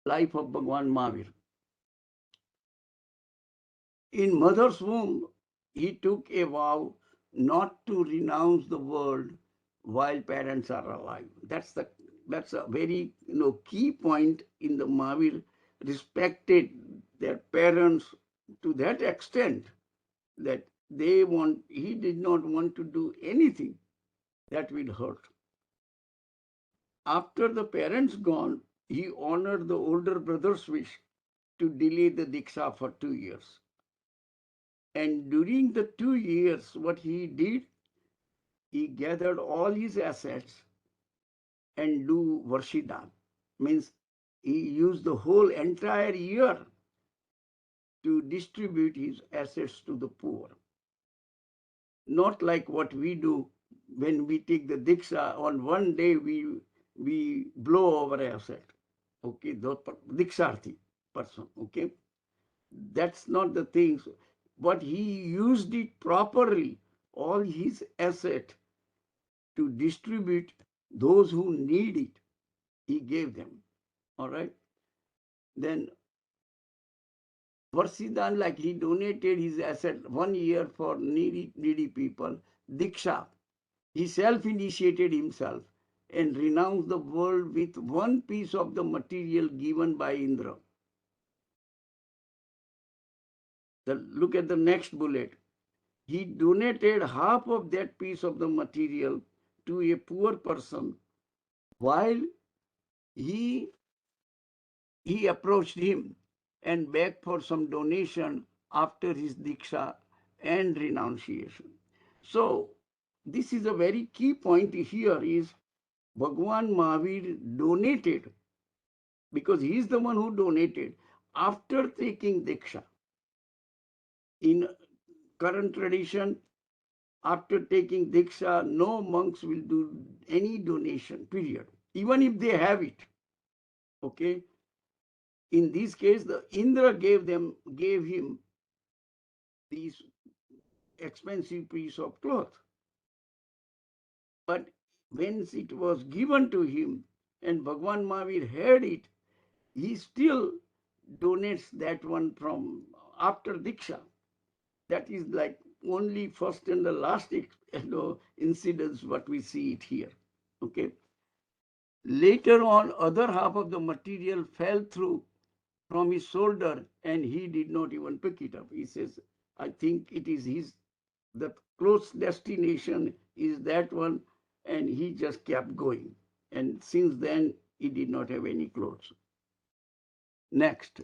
life of Bhagwan Mahavir. In mother's womb, he took a vow not to renounce the world while parents are alive. That's a very key point in the Mahavir respected their parents to that extent that he did not want to do anything that will hurt. After the parents gone, he honored the older brother's wish to delay the Diksha for 2 years. And during the 2 years, what he did, he gathered all his assets and do Varshidan. Means he used the whole entire year to distribute his assets to the poor. Not like what we do when we take the Diksha, on one day we blow our asset. Okay, the Diksharthi person, okay? That's not the thing. But he used it properly, all his asset, to distribute those who need it. He gave them. All right. Then Varsidan, like he donated his asset 1 year for needy people. Diksha, he self-initiated himself and renounced the world with one piece of the material given by Indra. Look at the next bullet. He donated half of that piece of the material to a poor person while he approached him and begged for some donation after his diksha and renunciation. So this is a very key point here is Bhagwan Mahavir donated, because he is the one who donated after taking diksha. In current tradition, after taking diksha, no monks will do any donation, period, even if they have it. Okay. In this case, the Indra gave him these expensive piece of cloth. But when it was given to him and Bhagwan Mahavir had it, he still donates that one from after Diksha. That is like only first and the last incidents what we see it here. Okay. Later on, other half of the material fell through from his shoulder and he did not even pick it up. He says, I think it is the close destination is that one, and he just kept going. And since then, he did not have any clothes. Next,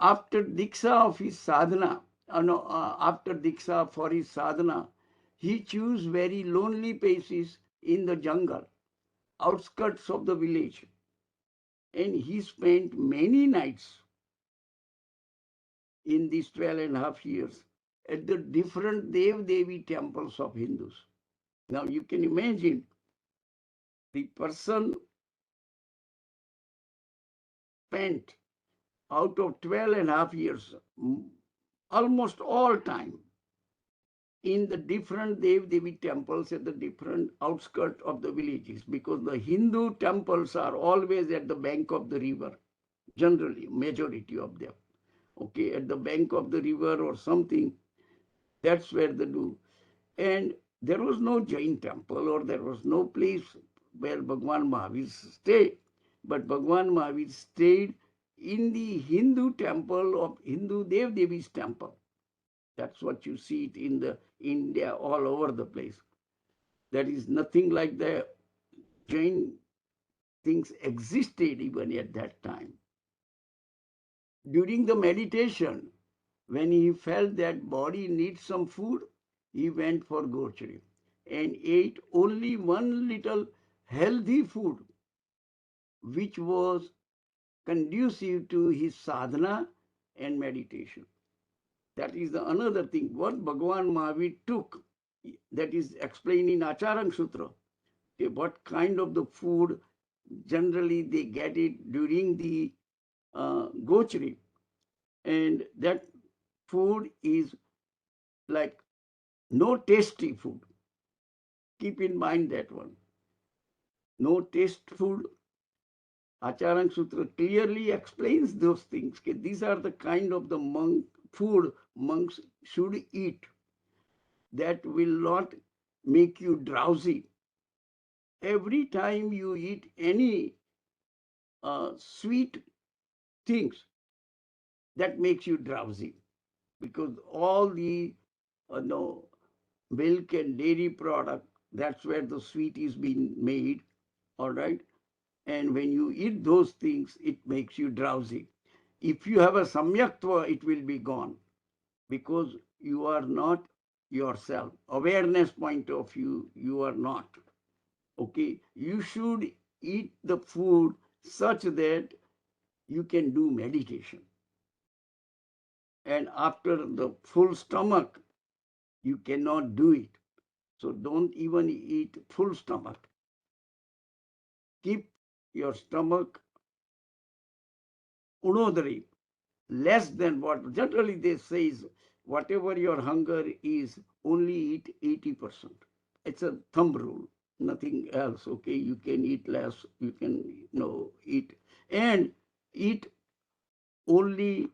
after Diksha of his sadhana, after Diksha for his sadhana, he chose very lonely places in the jungle, outskirts of the village, and he spent many nights in these 12.5 years at the different Dev-Devi temples of Hindus. Now you can imagine the person spent out of 12.5 years, almost all time, in the different Dev-Devi temples at the different outskirts of the villages, because the Hindu temples are always at the bank of the river, generally, majority of them. Okay, at the bank of the river or something, that's where they do. And there was no Jain temple or there was no place where Bhagwan Mahavir stayed. But Bhagwan Mahavir stayed in the Hindu temple of Hindu Dev Devi's temple. That's what you see it in the India all over the place. There is nothing like the Jain things existed even at that time. During the meditation, when he felt that body needs some food, he went for gochari and ate only one little healthy food, which was conducive to his sadhana and meditation. That is the another thing. What Bhagwan Mahavir took, that is explained in Acharang Sutra. Okay, what kind of the food generally they get it during the gochari, and that food is like no tasty food. Keep in mind that one. No taste food, Acharang Sutra clearly explains those things. Okay? These are the kind of the food monks should eat that will not make you drowsy. Every time you eat any sweet things, that makes you drowsy, because all the no, milk and dairy product, that's where the sweet is being made, all right? And when you eat those things, it makes you drowsy. If you have a samyaktva, it will be gone, because you are not yourself. Awareness point of view, you are not. Okay, you should eat the food such that you can do meditation. And after the full stomach, you cannot do it. So don't even eat full stomach. Keep your stomach unodari, less than what generally they say is whatever your hunger is, only eat 80%. It's a thumb rule, nothing else. Okay, you can eat less, you can eat, and eat only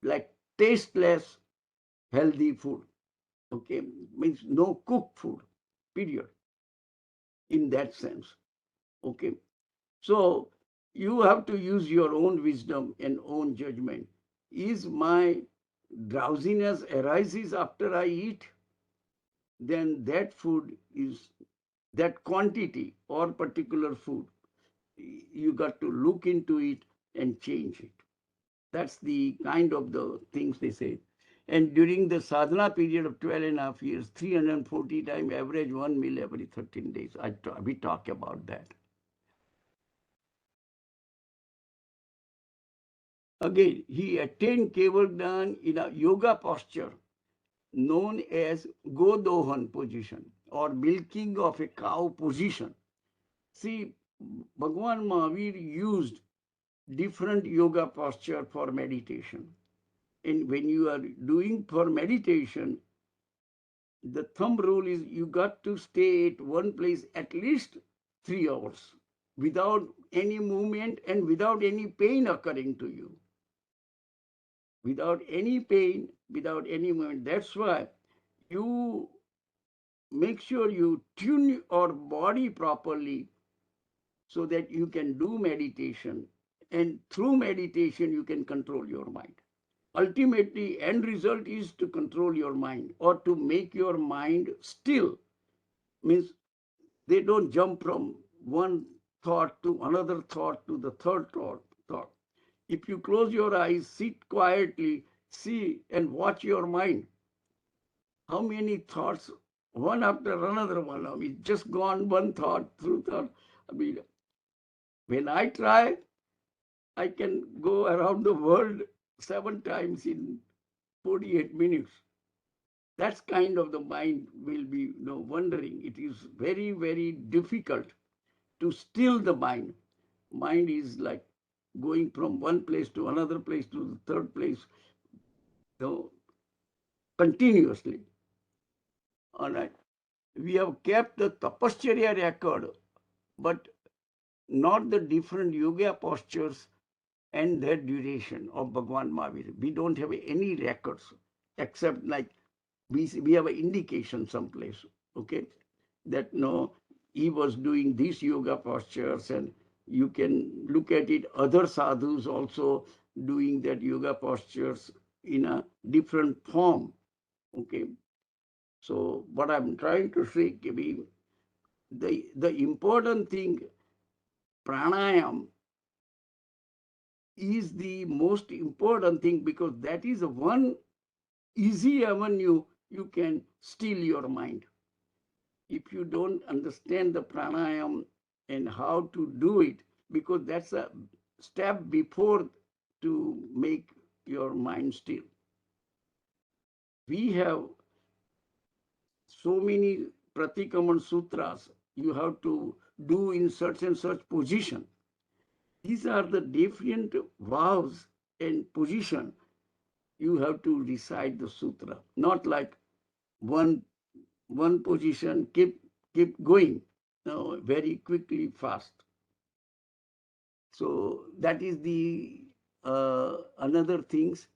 like tasteless healthy food. Okay, means no cooked food, period, in that sense. Okay, so you have to use your own wisdom and own judgment. Is my drowsiness arises after I eat? Then that food is, that quantity or particular food, you got to look into it and change it. That's the kind of the things they say. And during the sadhana period of 12.5 years, 340 times, average 1 meal every 13 days. We talk about that. Again, he attained Kevalgyan in a yoga posture known as Godohan position or milking of a cow position. See, Bhagwan Mahavir used different yoga posture for meditation. And when you are doing for meditation, the thumb rule is you got to stay at one place at least 3 hours without any movement and without any pain occurring to you. Without any pain, without any movement. That's why you make sure you tune your body properly so that you can do meditation. And through meditation, you can control your mind. Ultimately, end result is to control your mind or to make your mind still. Means they don't jump from one thought to another thought to the third thought. If you close your eyes, sit quietly, see and watch your mind. How many thoughts, one after another one? I mean, just gone one thought through thought. I mean, when I try, I can go around the world 7 times in 48 minutes. That's kind of the mind will be wondering. It is very, very difficult to still the mind. Mind is like going from one place to another place to the third place, continuously. All right. We have kept the tapasya record, but not the different yoga postures and their duration of Bhagwan Mahavir. We don't have any records except like we have an indication someplace, okay, that no, he was doing these yoga postures, and you can look at it. Other sadhus also doing that yoga postures in a different form, okay. So what I'm trying to say, the important thing, pranayam is the most important thing, because that is one easy avenue you can steal your mind. If you don't understand the pranayam and how to do it, because that's a step before to make your mind still. We have so many pratikaman sutras you have to do in such and such position. These are the different vows and position you have to recite the sutra, not like one position, keep going, very quickly, fast. So that is the another things.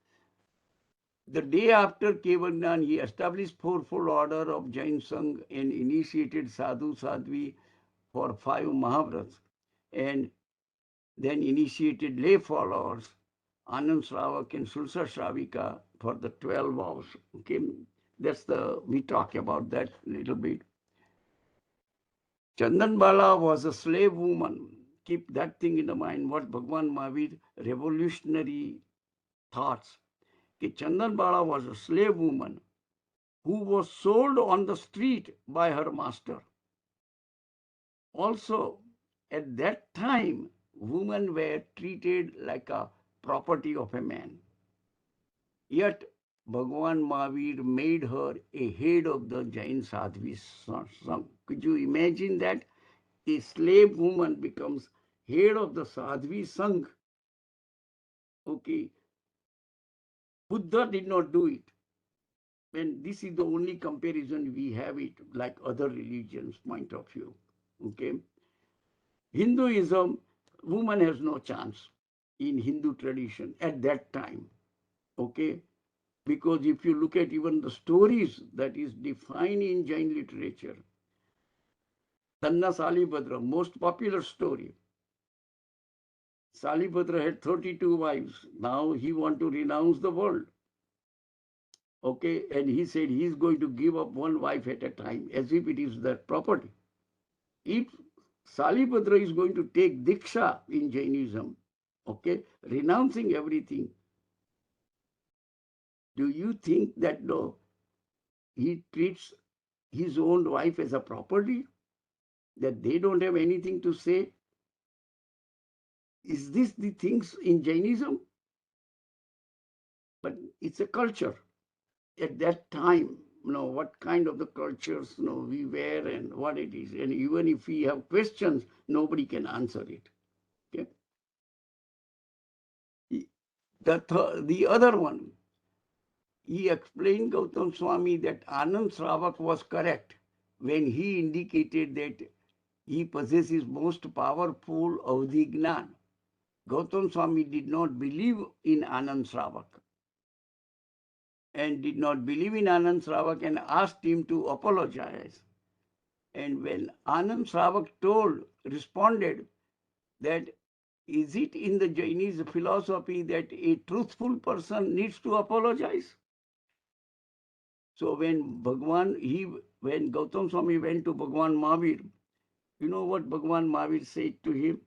The day after Kevalgnan, he established fourfold order of Jain Sangh and initiated sadhu sadhvi for 5 Mahavrats, and then initiated lay followers, Anand Shravak and Sulsa Shravika for the 12 vows. Okay, we talk about that a little bit. Chandanbala was a slave woman. Keep that thing in the mind, what Bhagwan Mahavir revolutionary thoughts. Chandanbala was a slave woman who was sold on the street by her master. Also, at that time, women were treated like a property of a man. Yet, Bhagwan Mahavir made her a head of the Jain Sadhvi Sangh. Could you imagine that? A slave woman becomes head of the Sadhvi Sangh. Okay, Buddha did not do it. And this is the only comparison we have it like other religions point of view. Okay. Hinduism, woman has no chance in Hindu tradition at that time. Okay. Because if you look at even the stories that is defined in Jain literature, Tanna Salibhadra, most popular story. Salibhadra had 32 wives. Now he want to renounce the world. Okay, and he said he's going to give up one wife at a time as if it is their property. If Salibhadra is going to take Diksha in Jainism, okay, renouncing everything, do you think that no, he treats his own wife as a property, that they don't have anything to say? Is this the things in Jainism? But it's a culture. At that time, what kind of the cultures we wear and what it is. And even if we have questions, nobody can answer it. Okay? The other one, he explained, Gautam Swami, that Anand Shravak was correct when he indicated that he possesses most powerful Avadhi Gnan. Gautam Swami did not believe in Anand Shravak and did not believe in Anand Shravak and asked him to apologize. And when Anand Shravak responded that is it in the Jainese philosophy that a truthful person needs to apologize? So when Gautam Swami went to Bhagwan Mahavir, you know what Bhagwan Mahavir said to him?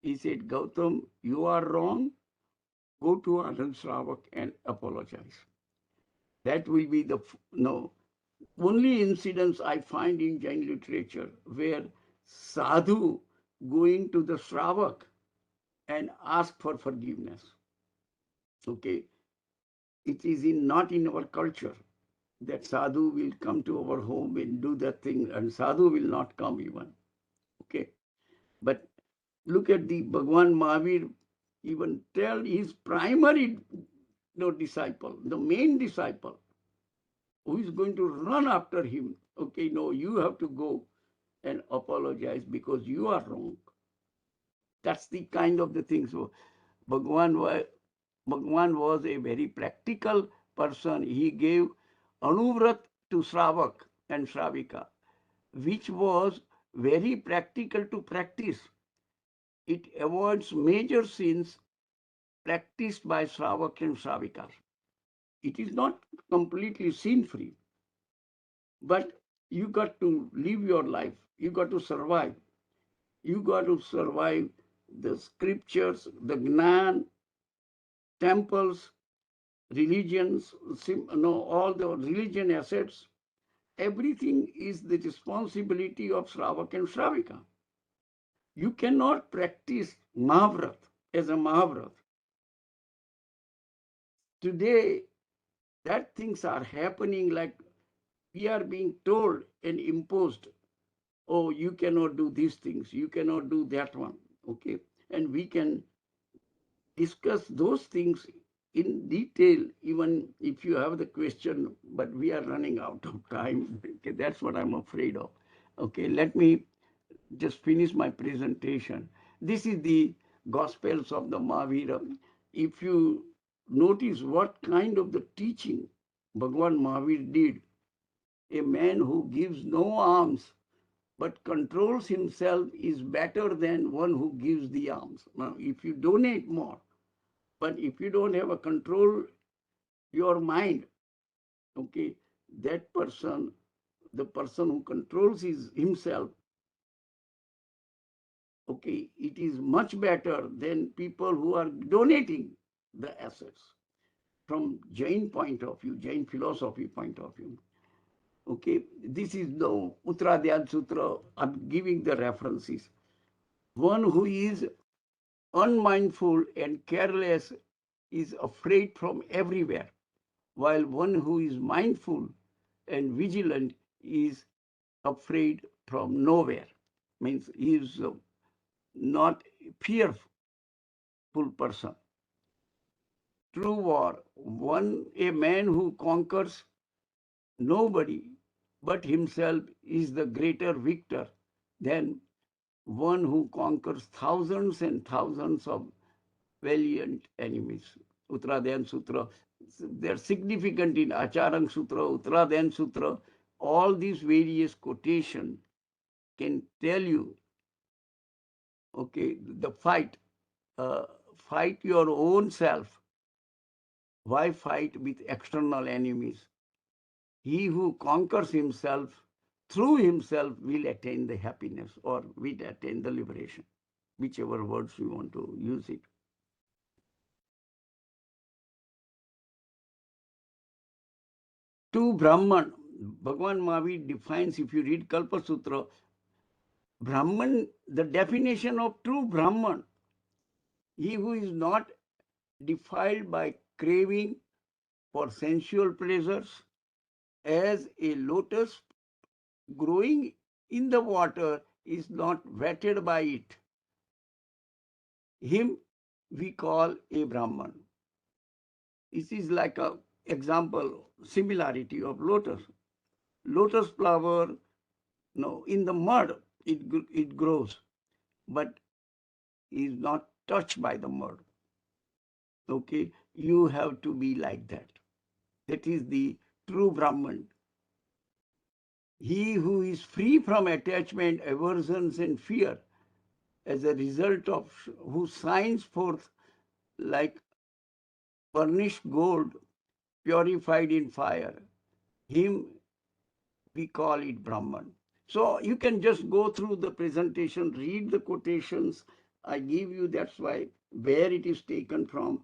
He said, Gautam, you are wrong. Go to Anand Shravak and apologize. That will be the only incidents I find in Jain literature where sadhu going to the Shravak and ask for forgiveness. Okay, it is not in our culture that sadhu will come to our home and do that thing, and sadhu will not come even. Okay, but look at the Bhagwan Mahavir even tell his primary disciple, the main disciple, who is going to run after him. Okay, no, you have to go and apologize because you are wrong. That's the kind of the thing. So Bhagwan was a very practical person. He gave Anuvrat to Shravak and Shravika, which was very practical to practice. It avoids major sins practiced by Shravak and Shravikas. It is not completely sin-free, but you got to live your life. You got to survive. You got to survive the scriptures, the Gnan, temples, religions, all the religion assets. Everything is the responsibility of Shravak and Shravika. You cannot practice Mahavrat as a Mahavrat. Today, that things are happening like we are being told and imposed, oh, you cannot do these things, you cannot do that one. Okay. And we can discuss those things in detail, even if you have the question, but we are running out of time. Okay, that's what I'm afraid of. Okay, let me just finish my presentation. This is the Gospels of the Mahavir, if you notice what kind of the teaching Bhagwan Mahavir did, a man who gives no alms but controls himself is better than one who gives the alms. Now, if you donate more, but if you don't have a control your mind, okay, that person, the person who controls himself, okay, it is much better than people who are donating the assets from Jain point of view, Jain philosophy point of view. Okay, this is the Uttradhyaya Sutra. I'm giving the references. One who is unmindful and careless is afraid from everywhere, while one who is mindful and vigilant is afraid from nowhere. Means he is not fearful person. True war, a man who conquers nobody but himself is the greater victor than one who conquers thousands and thousands of valiant enemies. Uttradhyaya Sutra, they're significant in Acharang Sutra, Uttradhyaya Sutra. All these various quotations can tell you, okay, the fight your own self. Why fight with external enemies? He who conquers himself through himself will attain the happiness or will attain the liberation, whichever words you want to use it. To Brahman, Bhagavan Mahavir defines, if you read Kalpa Sutra, Brahman, the definition of true Brahman, he who is not defiled by craving for sensual pleasures, as a lotus growing in the water is not wetted by it. Him we call a Brahman. This is like a example, similarity of lotus. Lotus flower, no, in the mud it grows, but is not touched by the mud. Okay, you have to be like that. That is the true Brahman. He who is free from attachment, aversions, and fear, as a result of who shines forth like burnished gold purified in fire, him we call it Brahman. So you can just go through the presentation, read the quotations I give you. That's why where it is taken from.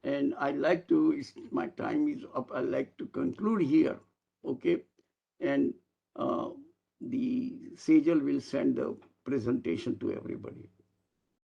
And I like to, my time is up, I like to conclude here. Okay. And the Sejal will send the presentation to everybody.